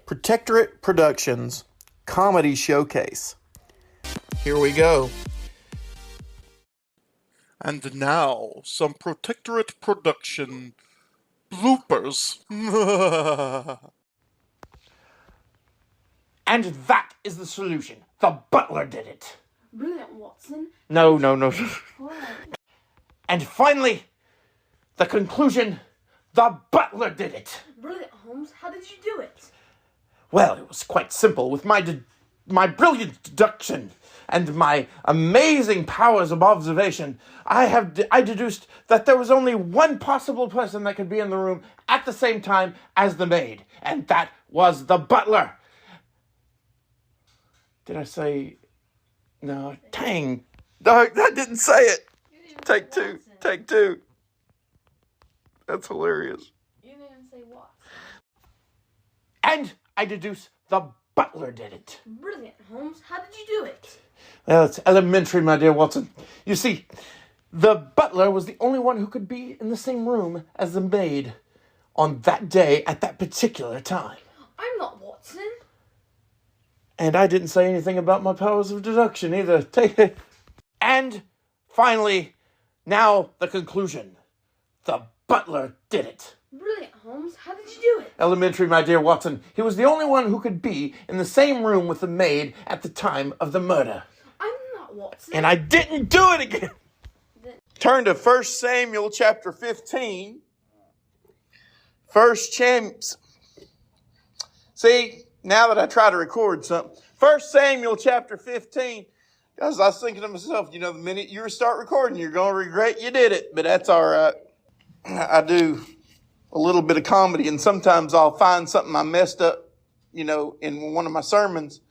Protectorate Productions Comedy Showcase. Here we go. And now, some Protectorate Production bloopers. And that is the solution. The butler did it. Brilliant, Watson. No. What? And finally, the conclusion. The butler did it. Brilliant, Holmes. How did you do it? Well, it was quite simple. With my brilliant deduction and my amazing powers of observation, I deduced that there was only one possible person that could be in the room at the same time as the maid, and that was the butler. Did I say... No, dang. No, I didn't say it. Take two. That's hilarious. You didn't even say what. And I deduce the butler did it. Brilliant, Holmes. How did you do it? Well, it's elementary, my dear Watson. You see, the butler was the only one who could be in the same room as the maid on that day at that particular time. I'm not Watson. And I didn't say anything about my powers of deduction either. Take it. And finally, now the conclusion. The butler did it. Brilliant, Holmes. How did you do it? Elementary, my dear Watson. He was the only one who could be in the same room with the maid at the time of the murder. I'm not Watson. And I didn't do it again. Turn to 1 Samuel chapter 15. First Champs. See, now that I try to record something. 1 Samuel chapter 15. Guys, I was thinking to myself, the minute you start recording, you're going to regret you did it. But that's all right. I do a little bit of comedy, and sometimes I'll find something I messed up, in one of my sermons.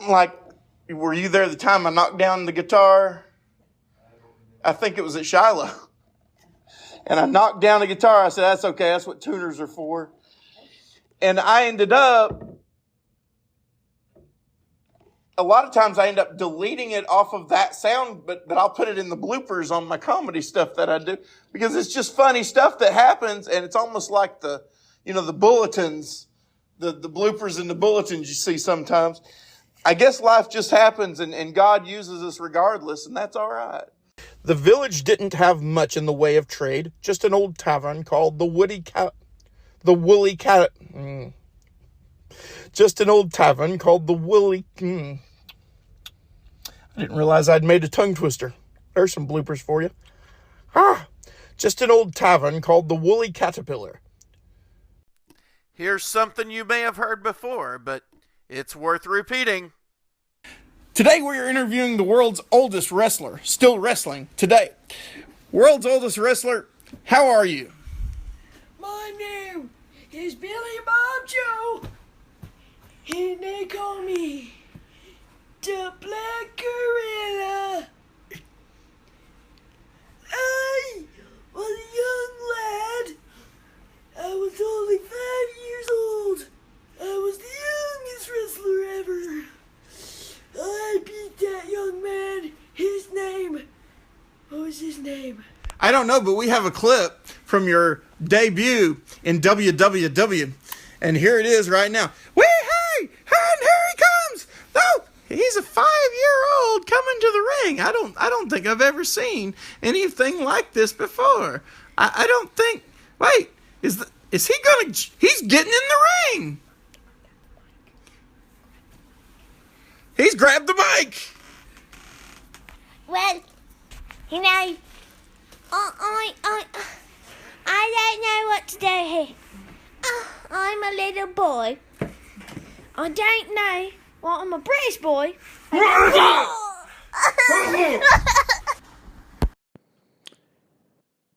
Like, were you there the time I knocked down the guitar? I think it was at Shiloh. And I knocked down the guitar. I said, that's okay. That's what tuners are for. And I ended up, a lot of times I end up deleting it off of that sound, but I'll put it in the bloopers on my comedy stuff that I do, because it's just funny stuff that happens, and it's almost like the bulletins, the bloopers in the bulletins you see sometimes. I guess life just happens, and God uses us regardless, and that's all right. The village didn't have much in the way of trade, just an old tavern called the Woolly Cat. Just an old tavern called the Woolly... I didn't realize I'd made a tongue twister. There's some bloopers for you. Just an old tavern called the Woolly Caterpillar. Here's something you may have heard before, but it's worth repeating. Today we are interviewing the world's oldest wrestler, still wrestling today. World's oldest wrestler, how are you? My name is Billy Bob Joe, and they call me the Black Gorilla. I was a young lad. I was only 5 years old. I was the youngest wrestler ever. I beat that young man. His name. What was his name? I don't know, but we have a clip from your debut in WWW, and here it is right now. Hey, and here he comes. No, he's a 5-year-old coming to the ring. I don't think I've ever seen anything like this before. I don't think. Wait, is he gonna? He's getting in the ring. He's grabbed the mic. Well, I don't know what to do here. I'm a little boy. I don't know. Well, I'm a British boy.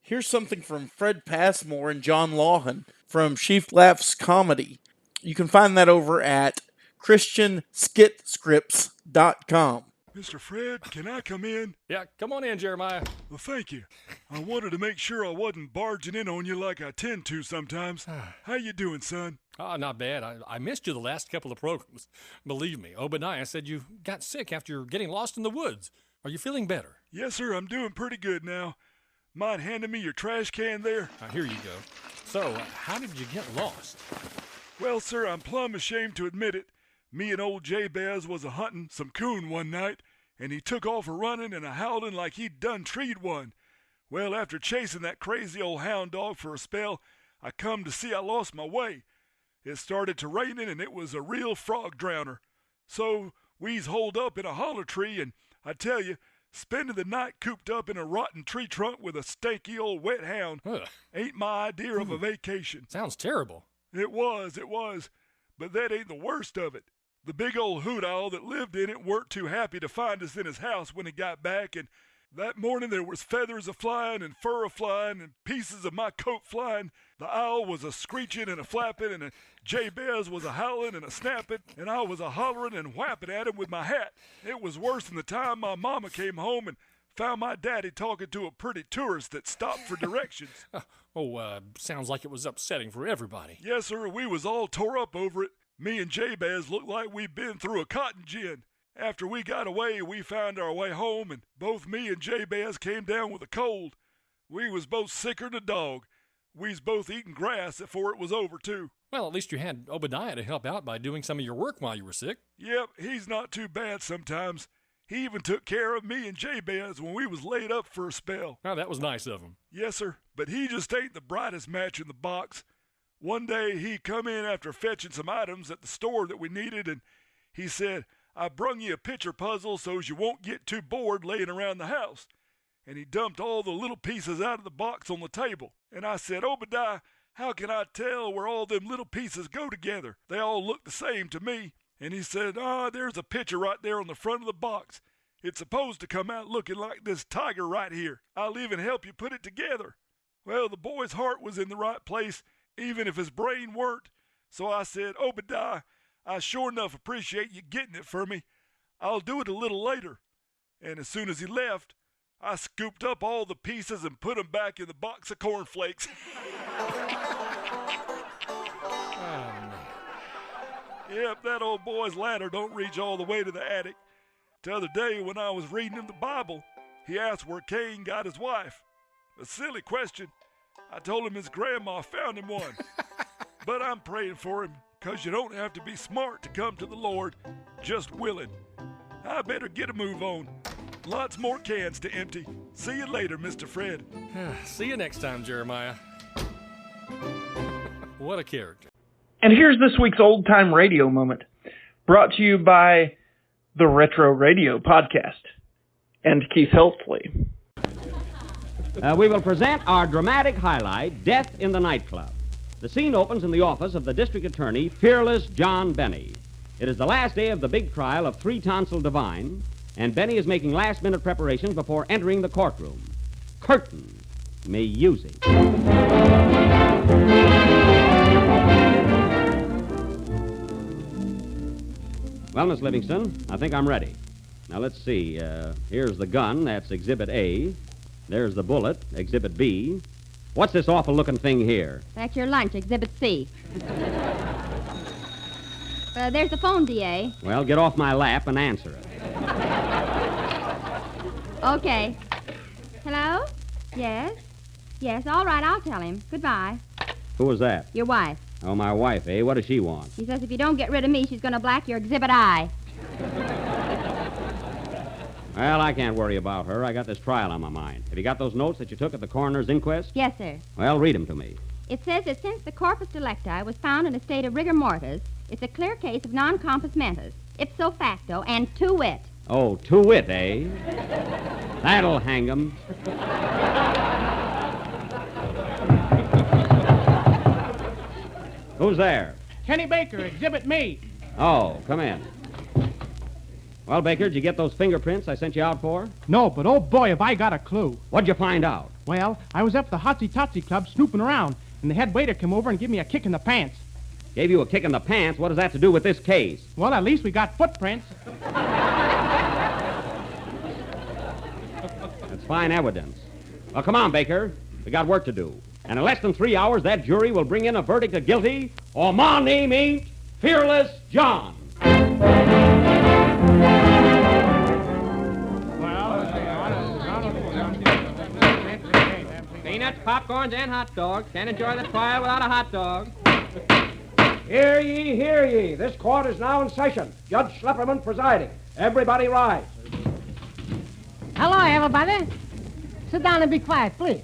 Here's something from Fred Passmore and Jon Lawhon from Sheaf Laughs Comedy. You can find that over at ChristianSkitScripts.com. Mr. Fred, can I come in? Yeah, come on in, Jeremiah. Well, thank you. I wanted to make sure I wasn't barging in on you like I tend to sometimes. How you doing, son? Not bad. I missed you the last couple of programs. Believe me, Obadiah said you got sick after getting lost in the woods. Are you feeling better? Yes, sir, I'm doing pretty good now. Mind handing me your trash can there? Here you go. So, how did you get lost? Well, sir, I'm plumb ashamed to admit it. Me and old Jabez was a-hunting some coon one night, and he took off a-running and a-howling like he'd done treed one. Well, after chasing that crazy old hound dog for a spell, I come to see I lost my way. It started to raining, and it was a real frog drowner. So we's holed up in a holler tree, and I tell you, spending the night cooped up in a rotten tree trunk with a stanky old wet hound ain't my idea of a vacation. Sounds terrible. It was. But that ain't the worst of it. The big old hoot owl that lived in it weren't too happy to find us in his house when he got back, and that morning there was feathers a-flying and fur a-flying and pieces of my coat flying. The owl was a-screeching and a-flapping, and Jabez was a-howling and a-snapping, and I was a-hollering and whapping at him with my hat. It was worse than the time my mama came home and found my daddy talking to a pretty tourist that stopped for directions. Sounds like it was upsetting for everybody. Yes, sir, we was all tore up over it. Me and Jabez looked like we'd been through a cotton gin. After we got away, we found our way home, and both me and Jabez came down with a cold. We was both sicker than a dog. We was both eating grass before it was over, too. Well, at least you had Obadiah to help out by doing some of your work while you were sick. Yep, he's not too bad sometimes. He even took care of me and Jabez when we was laid up for a spell. Oh, that was nice of him. Yes, sir, but he just ain't the brightest match in the box. One day he come in after fetching some items at the store that we needed, and he said, "I brung you a picture puzzle so's you won't get too bored laying around the house." And he dumped all the little pieces out of the box on the table. And I said, "Obadiah, how can I tell where all them little pieces go together? They all look the same to me." And he said, "There's a picture right there on the front of the box. It's supposed to come out looking like this tiger right here. I'll even help you put it together." Well, the boy's heart was in the right place, even if his brain weren't. So I said, "Obadiah, I sure enough appreciate you getting it for me. I'll do it a little later." And as soon as he left, I scooped up all the pieces and put them back in the box of cornflakes. Yep, that old boy's ladder don't reach all the way to the attic. The other day when I was reading him the Bible, he asked where Cain got his wife. A silly question. I told him his grandma found him one. But I'm praying for him, 'cause you don't have to be smart to come to the Lord, just willing. I better get a move on. Lots more cans to empty. See you later, Mr. Fred. See you next time, Jeremiah. What a character. And here's this week's Old Time Radio Moment, brought to you by the Retro Radio Podcast and Keith Heltsley. We will present our dramatic highlight, Death in the Nightclub. The scene opens in the office of the District Attorney, Fearless John Benny. It is the last day of the big trial of Three Tonsil Divine, and Benny is making last-minute preparations before entering the courtroom. Curtain music. Well, Miss Livingston, I think I'm ready. Now, let's see. Here's the gun. That's Exhibit A. There's the bullet, Exhibit B. What's this awful-looking thing here? That's your lunch, Exhibit C. There's the phone, D.A. Well, get off my lap and answer it. Okay. Hello? Yes? Yes, all right, I'll tell him. Goodbye. Who was that? Your wife. Oh, my wife, eh? What does she want? She says if you don't get rid of me, she's going to black your Exhibit I. Well, I can't worry about her. I got this trial on my mind. Have you got those notes that you took at the coroner's inquest? Yes, sir. Well, read them to me. It says that since the corpus delicti was found in a state of rigor mortis, it's a clear case of non-compos mentis, ipso facto, and to wit. Oh, to wit, eh? That'll hang 'em. Who's there? Kenny Baker, Exhibit Me. Oh, come in. Well, Baker, did you get those fingerprints I sent you out for? No, but oh boy, have I got a clue. What'd you find out? Well, I was up at the Hotsy Totsy Club snooping around, and the head waiter came over and gave me a kick in the pants. Gave you a kick in the pants? What does that have to do with this case? Well, at least we got footprints. That's fine evidence. Well, come on, Baker. We got work to do. And in less than 3 hours, that jury will bring in a verdict of guilty, or my name ain't Fearless John. Peanuts, popcorns, and hot dogs. Can't enjoy the trial without a hot dog. Hear ye, hear ye. This court is now in session. Judge Schlepperman presiding. Everybody rise. Hello, everybody. Sit down and be quiet, please.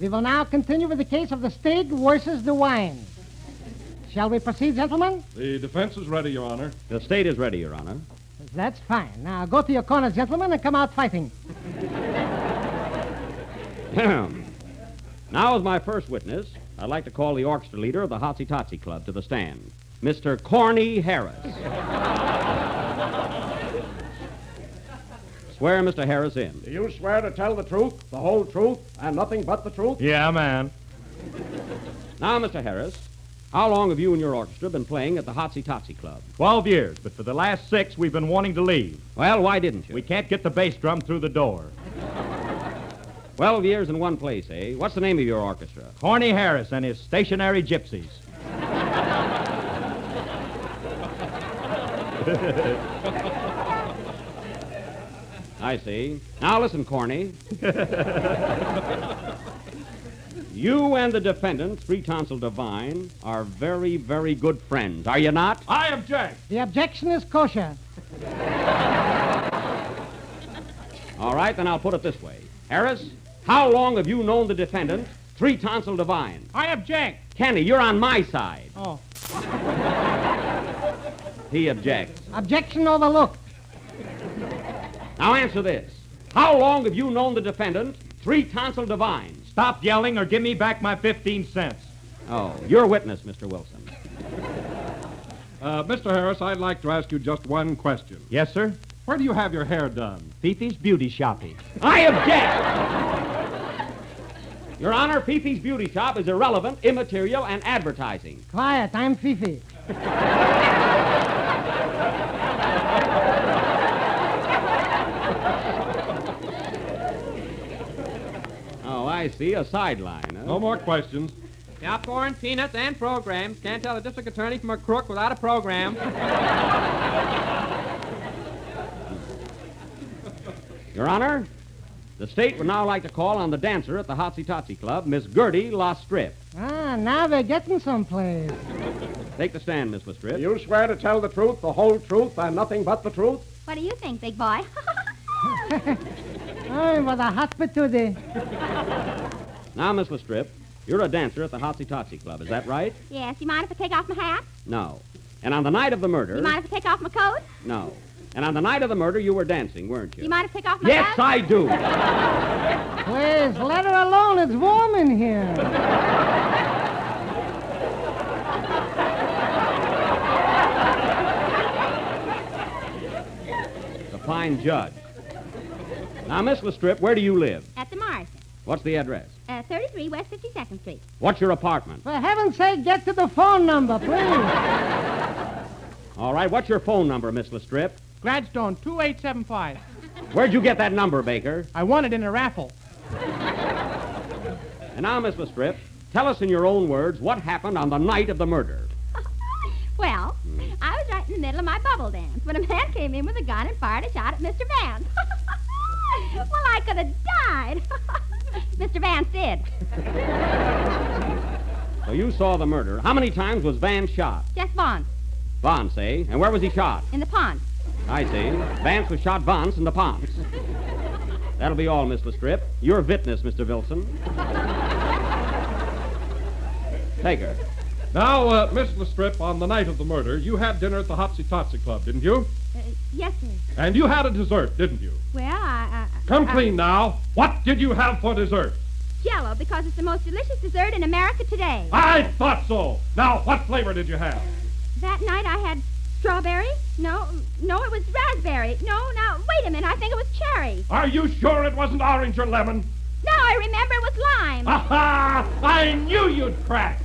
We will now continue with the case of the steak versus the wine. Shall we proceed, gentlemen? The defense is ready, Your Honor. The state is ready, Your Honor. That's fine. Now go to your corners, gentlemen, and come out fighting. Now, as my first witness, I'd like to call the orchestra leader of the Hotsy Totsy Club to the stand, Mr. Corny Harris. Swear Mr. Harris in. Do you swear to tell the truth, the whole truth, and nothing but the truth? Yeah, man. Now, Mr. Harris, how long have you and your orchestra been playing at the Hotsy Totsy Club? 12 years, but for the last 6, we've been wanting to leave. Well, why didn't you? We can't get the bass drum through the door. 12 years in one place, eh? What's the name of your orchestra? Corny Harris and his stationary gypsies. I see. Now listen, Corny. You and the defendant, Three Tonsil Divine, are very, very good friends, are you not? I object. The objection is kosher. All right, then I'll put it this way. Harris, how long have you known the defendant, Three Tonsil Divine? I object. Kenny, you're on my side. Oh. He objects. Objection overlooked. Now answer this. How long have you known the defendant, Three Tonsil Divine? Stop yelling or give me back my 15 cents. Oh, your witness, Mr. Wilson. Mr. Harris, I'd like to ask you just one question. Yes, sir. Where do you have your hair done? Fifi's Beauty Shoppy. I object! Your Honor, Fifi's Beauty Shop is irrelevant, immaterial, and advertising. Quiet, I'm Fifi. Oh, I see. A sideline, huh? No more questions. Popcorn, peanuts, and programs. Can't tell a district attorney from a crook without a program. Your Honor, the state would now like to call on the dancer at the Hotsy Totsy Club, Miss Gertie Lastrip. Ah, now we're getting someplace. Take the stand, Miss Lastrip. Do you swear to tell the truth, the whole truth, and nothing but the truth? What do you think, big boy? Oh, what a hospitality. Now, Miss Lastrip, you're a dancer at the Hotsy Totsy Club, is that right? Yes, you mind if I take off my hat? No. And on the night of the murder... You mind if I take off my coat? No. And on the night of the murder, you were dancing, weren't you? You mind if I take off my Yes, hat? I do. Please, let her alone. It's warm in here. The fine judge. Now, Miss Lastrip, where do you live? At the Morrison. What's the address? 33 West 52nd Street. What's your apartment? For heaven's sake, get to the phone number, please. All right, what's your phone number, Miss Lastrip? Gladstone, 2875. Where'd you get that number, Baker? I won it in a raffle. And now, Miss Lastrip, tell us in your own words what happened on the night of the murder. Well, I was right in the middle of my bubble dance when a man came in with a gun and fired a shot at Mr. Vance. Well, I could have died. Mr. Vance did. So you saw the murder. How many times was Vance shot? Just once. Vance, eh? And where was he shot? In the pond. I see. Vance was shot Vance in the Ponce. That'll be all, Miss Lastrip. Your witness, Mr. Wilson. Take her. Now, Miss Lastrip, on the night of the murder, you had dinner at the Hotsy Totsy Club, didn't you? Yes, sir. And you had a dessert, didn't you? Well, Come clean now. What did you have for dessert? Jell-O, because it's the most delicious dessert in America today. I thought so. Now, what flavor did you have? That night I had strawberry. No, it was raspberry. No, now, wait a minute. I think it was cherry. Are you sure it wasn't orange or lemon? No, I remember it was lime. Aha! I knew you'd crack.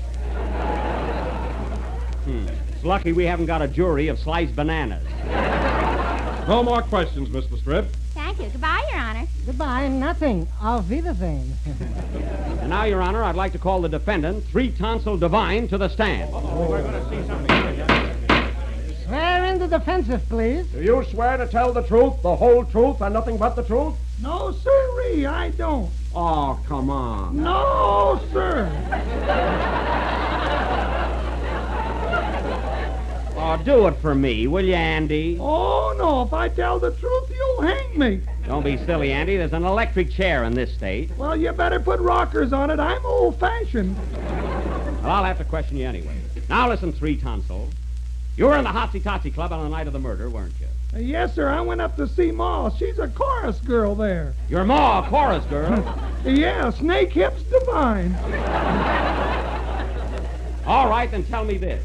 It's lucky we haven't got a jury of sliced bananas. No more questions, Miss Lastrip. Thank you. Goodbye, Your Honor. Goodbye, nothing. Auf Wiedersehen. And now, Your Honor, I'd like to call the defendant, Three Tonsil Divine, to the stand. We're going to see something. Swear in the defensive, please. Do you swear to tell the truth, the whole truth, and nothing but the truth? No, sirree, I don't. Oh, come on. No, sir. Oh, do it for me, will you, Andy? Oh, no, if I tell the truth, you'll hang me. Don't be silly, Andy. There's an electric chair in this state. Well, you better put rockers on it. I'm old-fashioned. Well, I'll have to question you anyway. Now listen, Three Tonsils. You were in the Hotsy-Totsy Club on the night of the murder, weren't you? Yes, sir. I went up to see Ma. She's a chorus girl there. Your Ma, a chorus girl? Yeah, Snake Hips Divine. All right, then tell me this.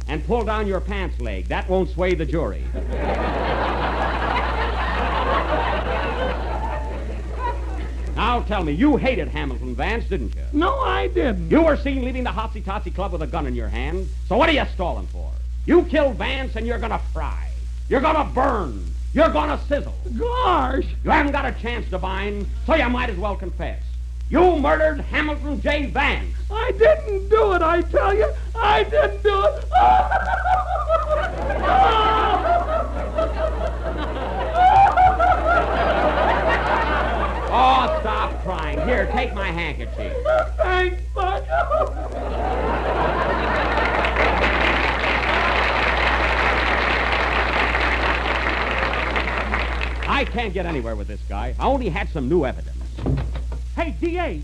And pull down your pants leg. That won't sway the jury. Now tell me, you hated Hamilton Vance, didn't you? No, I didn't. You were seen leaving the Hotsy-Totsy Club with a gun in your hand. So what are you stalling for? You killed Vance and you're gonna fry. You're gonna burn. You're gonna sizzle. Gosh! You haven't got a chance, Divine, so you might as well confess. You murdered Hamilton J. Vance. I didn't do it, I tell you. I didn't do it. Oh, stop crying. Here, take my handkerchief. Thanks, Buck. I can't get anywhere with this guy. I only had some new evidence. Hey,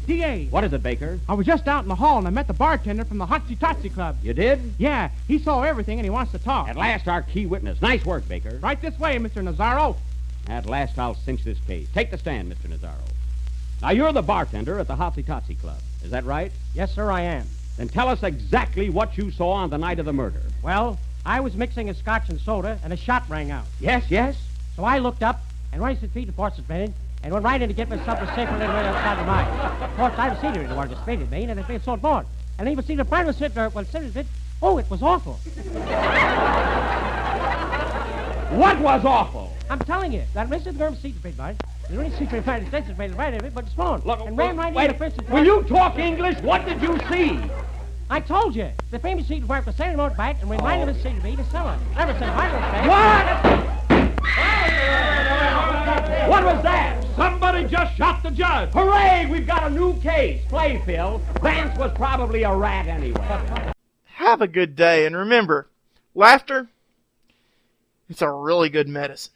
D.A. What is it, Baker? I was just out in the hall and I met the bartender from the Hotsy-Totsy Club. You did? Yeah, he saw everything and he wants to talk. At last, our key witness. Nice work, Baker. Right this way, Mr. Nazaro. At last, I'll cinch this case. Take the stand, Mr. Nazaro. Now, you're the bartender at the Hotsy-Totsy Club. Is that right? Yes, sir, I am. Then tell us exactly what you saw on the night of the murder. Well, I was mixing a scotch and soda, and a shot rang out. Yes? So I looked up, and raised his feet the horse's minute, and went right in to get myself a safer little right outside the mine. Of course, I was seen it was disfigured me, and I felt so bored. And even see the friend was sitting there, oh, it was awful. What was awful? I'm telling you, that Mr. Gurm's seat was mine. The only secret find is this made right of it, but it's phone. Look, and ran right into the Princess. Will you talk English? What did you see? I told you. The famous seat wife was sailing motorbike and reminded us to be the cellar. Never said I don't say. What? What was that? Somebody just shot the judge. Hooray! We've got a new case. Play, Phil. Vance was probably a rat anyway. Have a good day, and remember, laughter, it's a really good medicine.